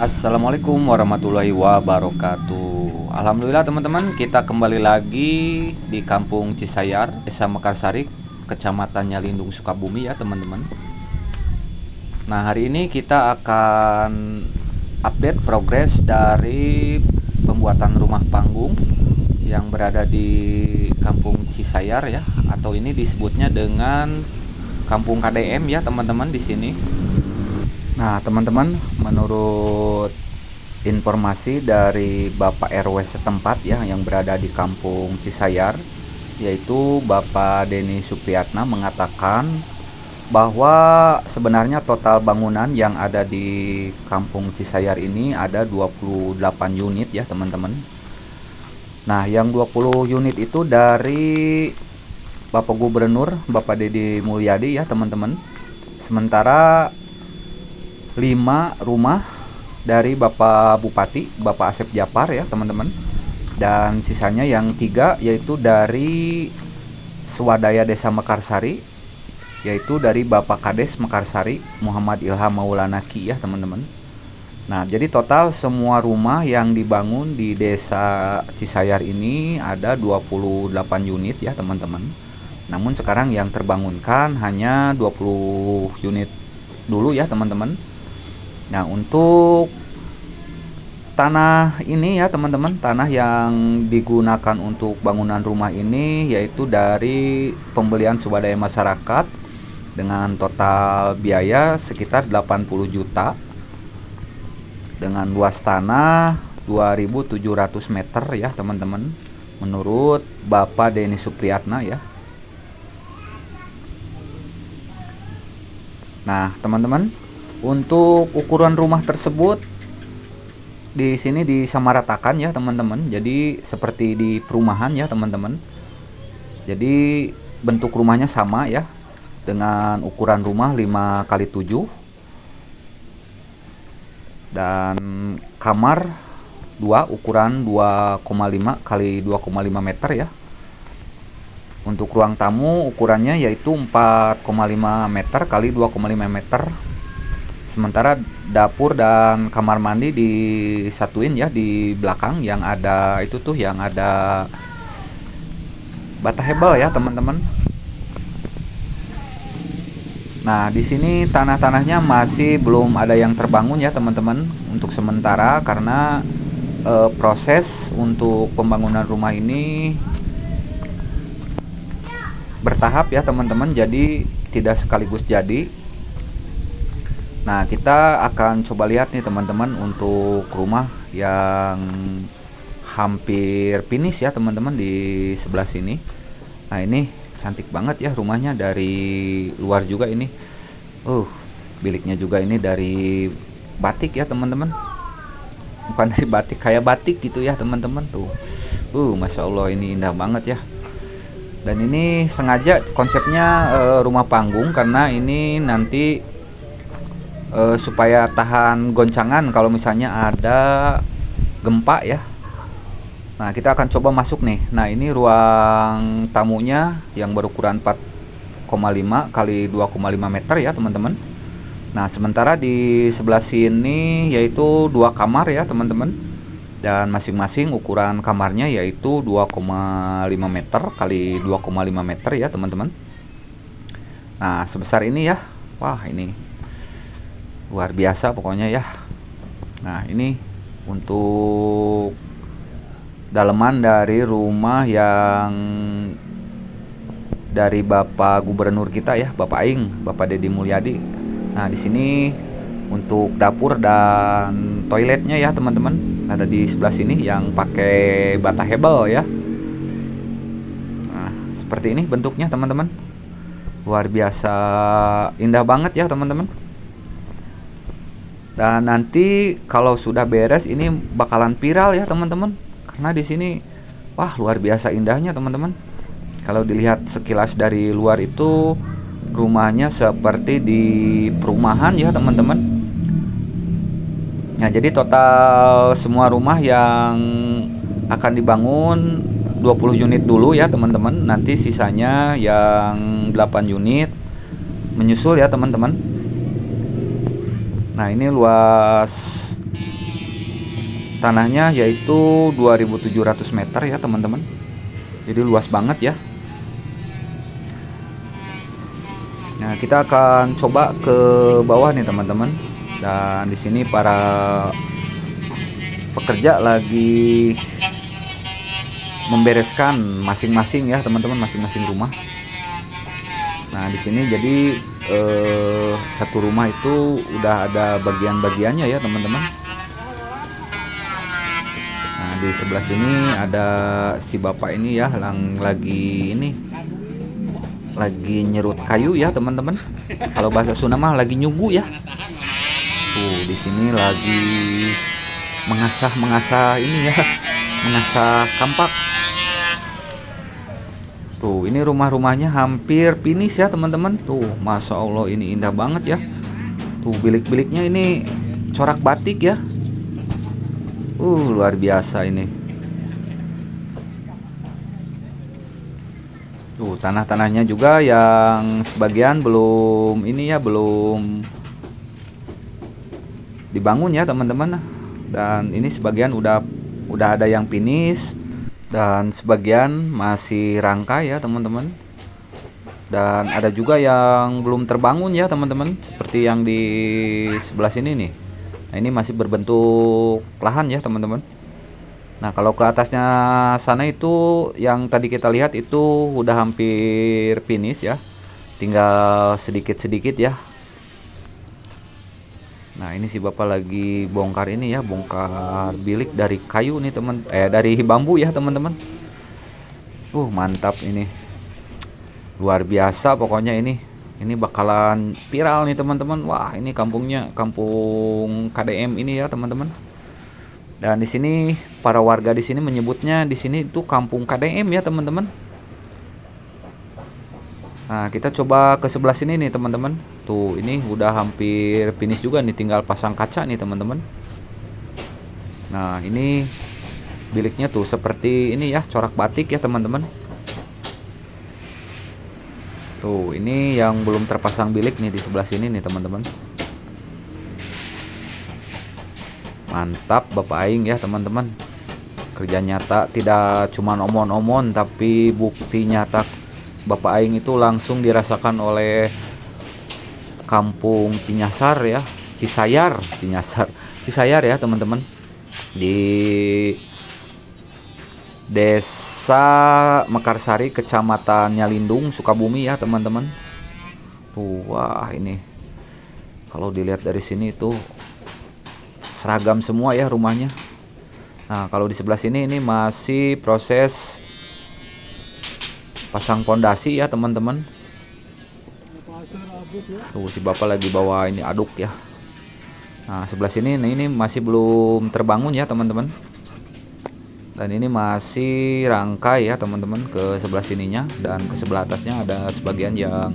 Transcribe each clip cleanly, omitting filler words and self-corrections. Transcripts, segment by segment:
Assalamualaikum warahmatullahi wabarakatuh. Alhamdulillah teman-teman, kita kembali lagi di Kampung Cisayar, Desa Mekarsari, Kecamatan Nyalindung, Sukabumi ya teman-teman. Nah, hari ini kita akan update progres dari pembuatan rumah panggung yang berada di Kampung Cisayar ya, atau ini disebutnya dengan Kampung KDM ya teman-teman di sini. Nah, teman-teman, menurut informasi dari Bapak RW setempat ya yang berada di Kampung Cisayar, yaitu Bapak Denny Supriyatna, mengatakan bahwa sebenarnya total bangunan yang ada di Kampung Cisayar ini ada 28 unit ya, teman-teman. Nah, yang 20 unit itu dari Bapak Gubernur, Bapak Deddy Mulyadi ya, teman-teman. Sementara 5 rumah dari Bapak Bupati, Bapak Asep Japar ya teman-teman. Dan sisanya yang 3 yaitu dari Swadaya Desa Mekarsari, yaitu dari Bapak Kades Mekarsari, Muhammad Ilham Maulanaki ya teman-teman. Nah, jadi total semua rumah yang dibangun di Desa Cisayar ini ada 28 unit ya teman-teman. Namun sekarang yang terbangunkan hanya 20 unit dulu ya teman-teman. Nah, untuk tanah ini ya teman-teman, tanah yang digunakan untuk bangunan rumah ini yaitu dari pembelian swadaya masyarakat dengan total biaya sekitar 80 juta dengan luas tanah 2.700 meter ya teman-teman, menurut Bapak Denny Supriyatna ya. Nah, teman-teman, untuk ukuran rumah tersebut di sini disamaratakan ya teman-teman. Jadi seperti di perumahan ya teman-teman. Jadi bentuk rumahnya sama ya, dengan ukuran rumah 5 kali 7 dan kamar 2 ukuran 2,5 kali 2,5 meter ya. Untuk ruang tamu ukurannya yaitu 4,5 meter kali 2,5 meter. Sementara dapur dan kamar mandi disatuin ya di belakang, yang ada itu tuh yang ada bata hebel ya teman-teman. Nah, di sini tanah-tanahnya masih belum ada yang terbangun ya teman-teman untuk sementara, karena proses untuk pembangunan rumah ini bertahap ya teman-teman, jadi tidak sekaligus jadi. Nah, kita akan coba lihat nih teman-teman untuk rumah yang hampir finish ya teman-teman di sebelah sini. Nah, ini cantik banget ya rumahnya dari luar juga ini. Biliknya juga ini dari batik ya teman-teman. Bukan dari batik, kayak batik gitu ya teman-teman tuh. Masya Allah, ini indah banget ya. Dan ini sengaja konsepnya rumah panggung, karena ini nanti supaya tahan goncangan kalau misalnya ada gempa ya. Nah, kita akan coba masuk nih. Nah, ini ruang tamunya yang berukuran 4,5 kali 2,5 meter ya teman-teman. Nah, sementara di sebelah sini yaitu 2 kamar ya teman-teman, dan masing-masing ukuran kamarnya yaitu 2,5 meter kali 2,5 meter ya teman-teman. Nah, sebesar ini ya. Wah, ini luar biasa pokoknya ya. Nah, ini untuk daleman dari rumah yang dari Bapak Gubernur kita ya, Bapak Aing, Bapak Deddy Mulyadi. Nah, di sini untuk dapur dan toiletnya ya teman-teman, ada di sebelah sini yang pakai bata hebel ya. Nah, seperti ini bentuknya teman-teman. Luar biasa indah banget ya teman-teman. Dan nanti kalau sudah beres ini bakalan viral ya teman-teman, karena di sini wah luar biasa indahnya teman-teman. Kalau dilihat sekilas dari luar itu rumahnya seperti di perumahan ya teman-teman. Nah, jadi total semua rumah yang akan dibangun 20 unit dulu ya teman-teman. Nanti sisanya yang 8 unit menyusul ya teman-teman. Nah, ini luas tanahnya yaitu 2.700 meter ya teman-teman. Jadi luas banget ya. Nah, kita akan coba ke bawah nih teman-teman. Dan di sini para pekerja lagi membereskan masing-masing ya teman-teman, masing-masing rumah. Nah, di sini jadi satu rumah itu udah ada bagian-bagiannya ya teman-teman. Nah, di sebelah sini ada si bapak ini ya yang lagi nyerut kayu ya teman-teman. Kalau bahasa Sunda mah lagi nyugu ya. Tuh di sini lagi mengasah ini ya, mengasah kampak. Tuh ini rumah-rumahnya hampir finish ya teman-teman. Tuh masya Allah ini indah banget ya. Tuh bilik-biliknya ini corak batik ya. Luar biasa ini. Tuh tanah-tanahnya juga yang sebagian belum ini ya, belum dibangun ya teman-teman. Dan ini sebagian udah ada yang finish dan sebagian masih rangka ya teman-teman. Dan ada juga yang belum terbangun ya teman-teman, seperti yang di sebelah sini nih. Nah, ini masih berbentuk lahan ya teman-teman. Nah, kalau ke atasnya sana itu yang tadi kita lihat itu udah hampir finish ya. Tinggal sedikit-sedikit ya. Nah, ini si bapak lagi bongkar ini ya, bongkar bilik dari kayu nih dari bambu ya teman-teman. Mantap ini. Luar biasa pokoknya ini. Ini bakalan viral nih teman-teman. Wah, ini kampungnya, kampung KDM ini ya teman-teman. Dan di sini para warga di sini menyebutnya di sini itu kampung KDM ya teman-teman. Nah, kita coba ke sebelah sini nih teman-teman. Tuh, ini udah hampir finish juga nih, tinggal pasang kaca nih teman-teman. Nah, ini biliknya tuh seperti ini ya, corak batik ya teman-teman. Tuh, ini yang belum terpasang bilik nih di sebelah sini nih teman-teman. Mantap Bapak Aing ya teman-teman. Kerja nyata, tidak cuma omon-omon, tapi bukti nyata Bapak Aing itu langsung dirasakan oleh kampung Cinyasar ya, Cisayar ya teman-teman. Di Desa Mekarsari, Kecamatan Nyalindung, Sukabumi ya teman-teman. Wah, ini kalau dilihat dari sini itu seragam semua ya rumahnya. Nah, kalau di sebelah sini ini masih proses pasang pondasi ya teman-teman. Tuh si bapak lagi bawa ini aduk ya. Nah, sebelah sini ini masih belum terbangun ya teman-teman. Dan ini masih rangkai ya teman-teman ke sebelah sininya, dan ke sebelah atasnya ada sebagian yang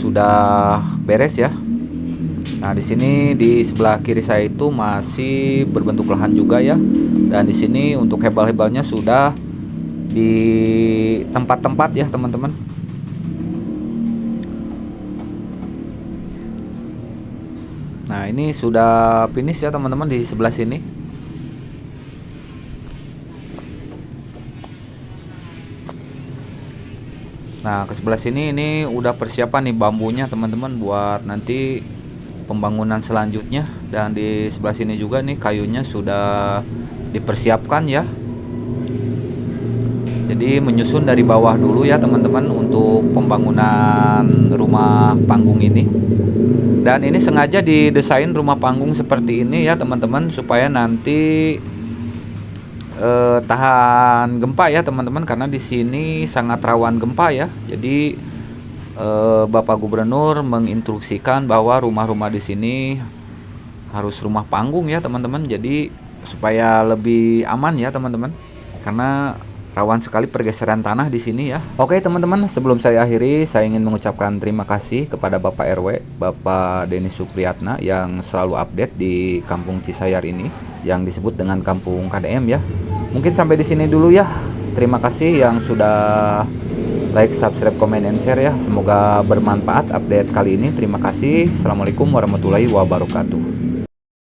sudah beres ya. Nah, di sini di sebelah kiri saya itu masih berbentuk lahan juga ya. Dan di sini untuk hebal-hebalnya sudah di tempat-tempat ya, teman-teman. Nah, ini sudah finish ya, teman-teman, di sebelah sini. Nah, ke sebelah sini ini udah persiapan nih bambunya, teman-teman, buat nanti pembangunan selanjutnya. Dan di sebelah sini juga nih kayunya sudah dipersiapkan ya. Jadi menyusun dari bawah dulu ya teman-teman untuk pembangunan rumah panggung ini. Dan ini sengaja didesain rumah panggung seperti ini ya teman-teman, supaya nanti tahan gempa ya teman-teman, karena di sini sangat rawan gempa ya. Jadi Bapak Gubernur menginstruksikan bahwa rumah-rumah di sini harus rumah panggung ya teman-teman. Jadi supaya lebih aman ya teman-teman, karena rawan sekali pergeseran tanah di sini ya. Oke teman-teman, sebelum saya akhiri, saya ingin mengucapkan terima kasih kepada Bapak RW, Bapak Denny Supriyatna, yang selalu update di Kampung Cisayar ini, yang disebut dengan Kampung KDM ya. Mungkin sampai di sini dulu ya. Terima kasih yang sudah like, subscribe, komen, and share ya. Semoga bermanfaat update kali ini. Terima kasih. Assalamualaikum warahmatullahi wabarakatuh.